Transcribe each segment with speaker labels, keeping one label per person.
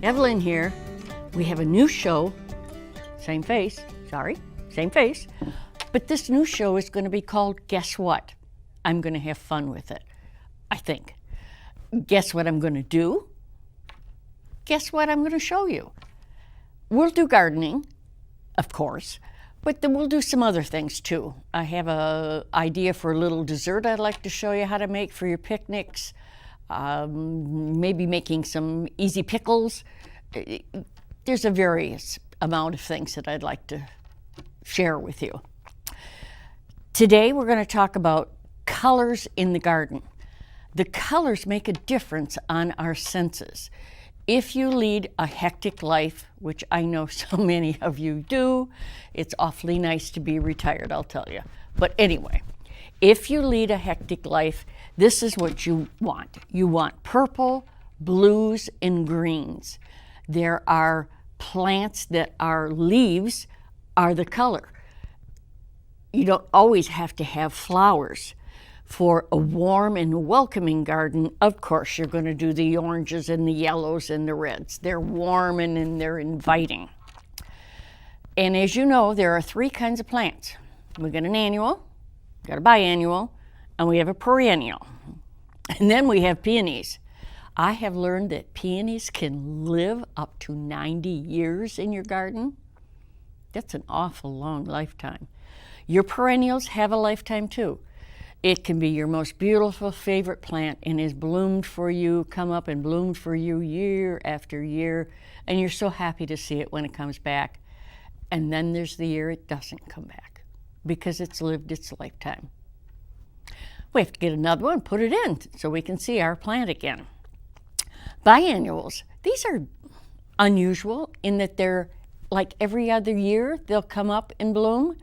Speaker 1: Evelyn here. We have a new show, same face, but this new show is going to be called Guess What? I'm going to have fun with it, I think. Guess what I'm going to do? Guess what I'm going to show you? We'll do gardening, of course, but then we'll do some other things too. I have an idea for a little dessert I'd like to show you how to make for your picnics. Maybe making some easy pickles. There's a various amount of things that I'd like to share with you. Today we're going to talk about colors in the garden. The colors make a difference on our senses. If you lead a hectic life, which I know so many of you do, it's awfully nice to be retired, I'll tell you. But anyway, if you lead a hectic life, this is what you want. You want purple, blues, and greens. There are plants that are leaves are the color. You don't always have to have flowers. For a warm and welcoming garden, of course, you're going to do the oranges and the yellows and the reds. They're warm and they're inviting. And as you know, there are three kinds of plants. We got an annual, we got a biannual, and we have a perennial. And then we have peonies. I have learned that peonies can live up to 90 years in your garden. That's an awful long lifetime. Your perennials have a lifetime too. It can be your most beautiful favorite plant and is bloomed for you, come up and bloomed for you year after year, and you're so happy to see it when it comes back. And then there's the year it doesn't come back because it's lived its lifetime. We have to get another one, put it in so we can see our plant again. Biannuals, these are unusual in that they're like every other year, they'll come up and bloom.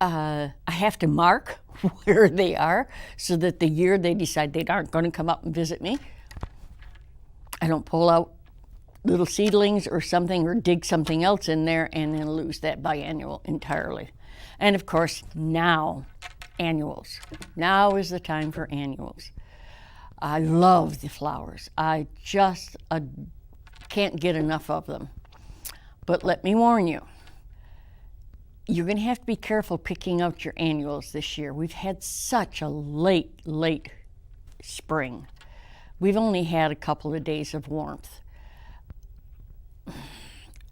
Speaker 1: I have to mark where they are so that the year they decide they aren't going to come up and visit me, I don't pull out little seedlings or something or dig something else in there and then lose that biannual entirely. And of course, now, annuals. Now is the time for annuals. I love the flowers. I just can't get enough of them. But let me warn you, you're going to have to be careful picking out your annuals this year. We've had such a late spring. We've only had a couple of days of warmth.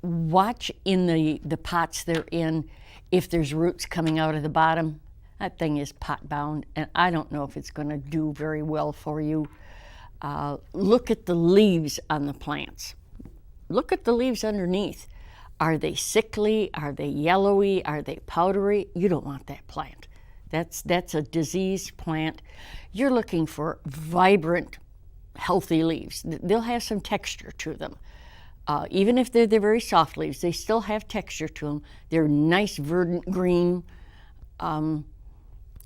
Speaker 1: Watch in the pots they're in if there's roots coming out of the bottom. That thing is pot bound, and I don't know if it's going to do very well for you. Look at the leaves on the plants. Look at the leaves underneath. Are they sickly? Are they yellowy? Are they powdery? You don't want that plant. That's a diseased plant. You're looking for vibrant, healthy leaves. They'll have some texture to them. Even if they're very soft leaves, they still have texture to them. They're nice, verdant green. And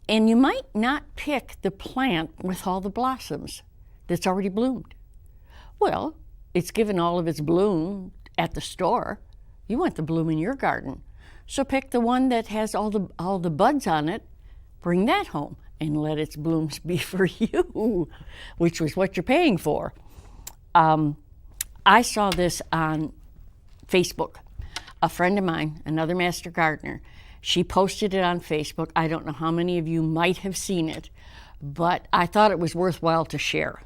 Speaker 1: you might not pick the plant with all the blossoms that's already bloomed. Well, it's given all of its bloom at the store. You want the bloom in your garden. So pick the one that has all the buds on it, bring that home, and let its blooms be for you, which was what you're paying for. I saw this on Facebook. A friend of mine, another master gardener, she posted it on Facebook. I don't know how many of you might have seen it, but I thought it was worthwhile to share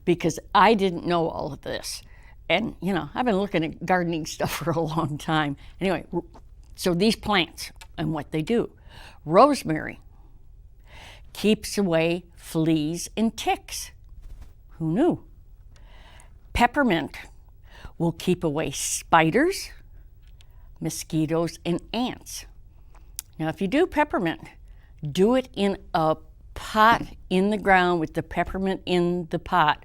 Speaker 1: because I didn't know all of this. And, you know, I've been looking at gardening stuff for a long time. Anyway, so these plants and what they do. Rosemary keeps away fleas and ticks. Who knew? Peppermint will keep away spiders, mosquitoes, and ants. Now, if you do peppermint, do it in a pot in the ground with the peppermint in the pot.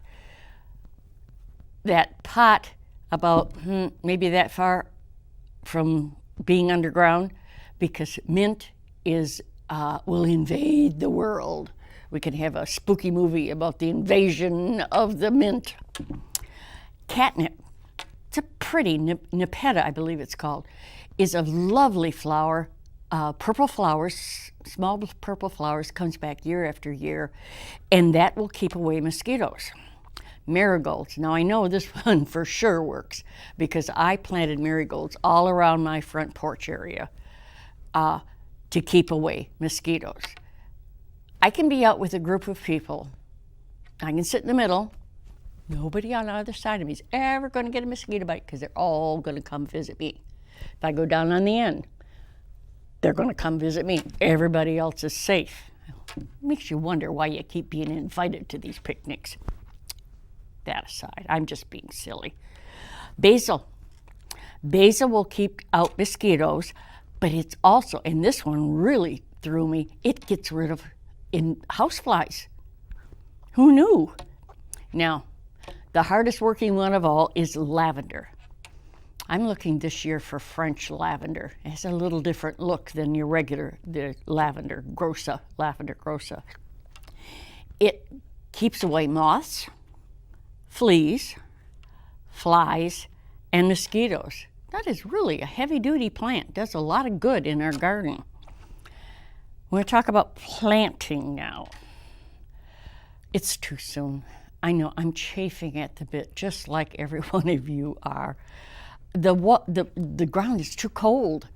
Speaker 1: That pot about maybe that far from being underground, because mint will invade the world. We can have a spooky movie about the invasion of the mint. Catnip, it's a pretty, Nepeta, I believe it's called, is a lovely flower. Purple flowers, small purple flowers, comes back year after year, and that will keep away mosquitoes. Marigolds. Now I know this one for sure works because I planted marigolds all around my front porch area to keep away mosquitoes. I can be out with a group of people. I can sit in the middle. Nobody on the other side of me is ever going to get a mosquito bite because they're all going to come visit me. If I go down on the end, they're going to come visit me. Everybody else is safe. Makes you wonder why you keep being invited to these picnics. That aside, I'm just being silly. Basil. Basil will keep out mosquitoes, but it's also, and this one really threw me, it gets rid of houseflies. Who knew? Now, the hardest working one of all is lavender. I'm looking this year for French lavender. It has a little different look than your regular, the lavender grossa. It keeps away moths, fleas, flies, and mosquitoes. That is really a heavy-duty plant. Does a lot of good in our garden. We're going to talk about planting now. It's too soon. I know I'm chafing at the bit, just like every one of you are. The ground is too cold.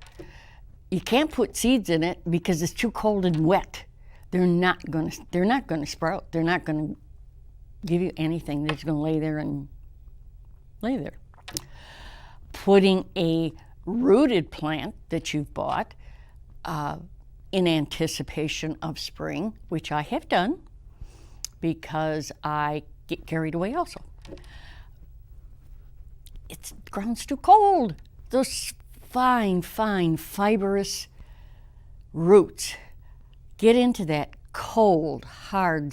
Speaker 1: You can't put seeds in it because it's too cold and wet. They're not going to sprout. They're not going to give you anything. They're just going to lay there and lay there. Putting a rooted plant that you've bought in anticipation of spring, which I have done because I get carried away also. The ground's too cold. Those fine, fibrous roots get into that cold, hard,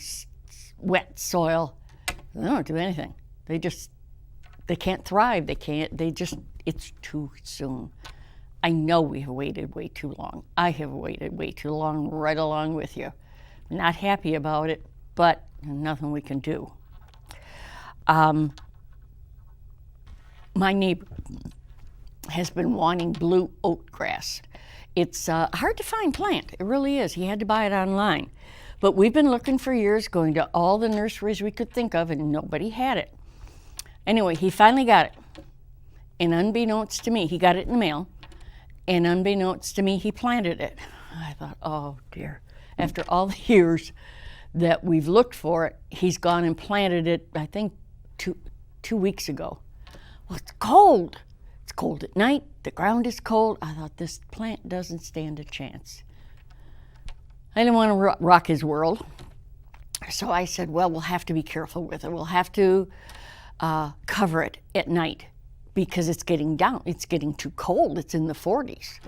Speaker 1: wet soil. They don't do anything. They can't thrive. It's too soon. I know we have waited way too long. I have waited way too long, right along with you. I'm not happy about it, but nothing we can do. My neighbor has been wanting blue oatgrass. It's a hard to find plant. It really is. He had to buy it online. But we've been looking for years, going to all the nurseries we could think of, and nobody had it. Anyway, he finally got it. And unbeknownst to me, he got it in the mail. And unbeknownst to me, he planted it. I thought, oh dear. After all the years that we've looked for it, he's gone and planted it, I think, two weeks ago. Well, it's cold. It's cold at night. The ground is cold. I thought, this plant doesn't stand a chance. I didn't want to rock his world. So I said, well, we'll have to be careful with it. We'll have to cover it at night because it's getting too cold. It's in the 40s,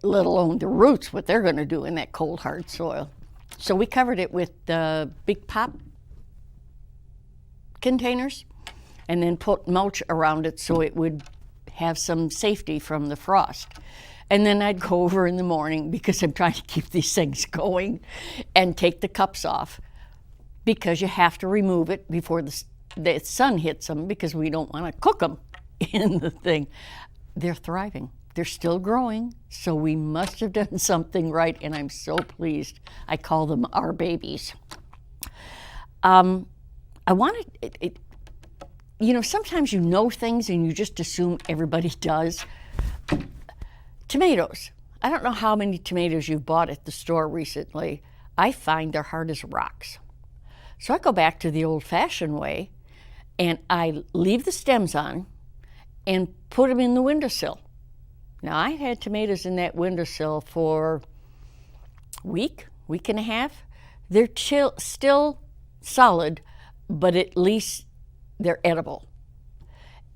Speaker 1: let alone the roots, what they're going to do in that cold, hard soil. So we covered it with big pop containers and then put mulch around it so it would have some safety from the frost. And then I'd go over in the morning, because I'm trying to keep these things going, and take the cups off, because you have to remove it before the sun hits them, because we don't want to cook them in the thing. They're thriving. They're still growing, so we must have done something right, and I'm so pleased. I call them our babies. I wanted, sometimes you know things and you just assume everybody does. Tomatoes. I don't know how many tomatoes you've bought at the store recently. I find they're hard as rocks. So I go back to the old-fashioned way, and I leave the stems on and put them in the windowsill. Now, I had tomatoes in that windowsill for a week and a half. They're still solid, but at least they're edible.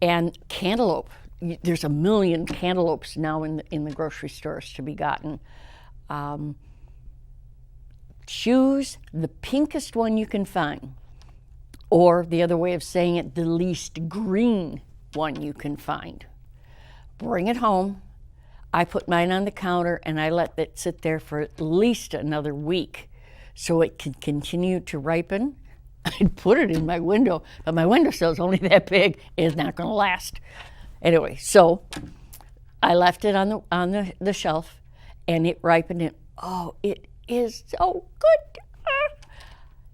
Speaker 1: And cantaloupe. There's a million cantaloupes now in the grocery stores to be gotten. Choose the pinkest one you can find, or the other way of saying it, the least green one you can find. Bring it home. I put mine on the counter and I let it sit there for at least another week so it can continue to ripen. I'd put it in my window, but my windowsill is only that big. It's not going to last. Anyway, so I left it on the shelf, and it ripened. It is so good.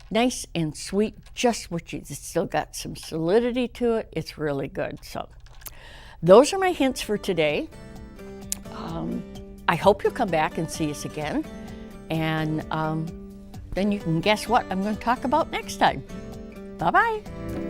Speaker 1: Nice and sweet, just what you, it's still got some solidity to it. It's really good. So those are my hints for today. I hope you'll come back and see us again. And then you can guess what I'm going to talk about next time. Bye-bye.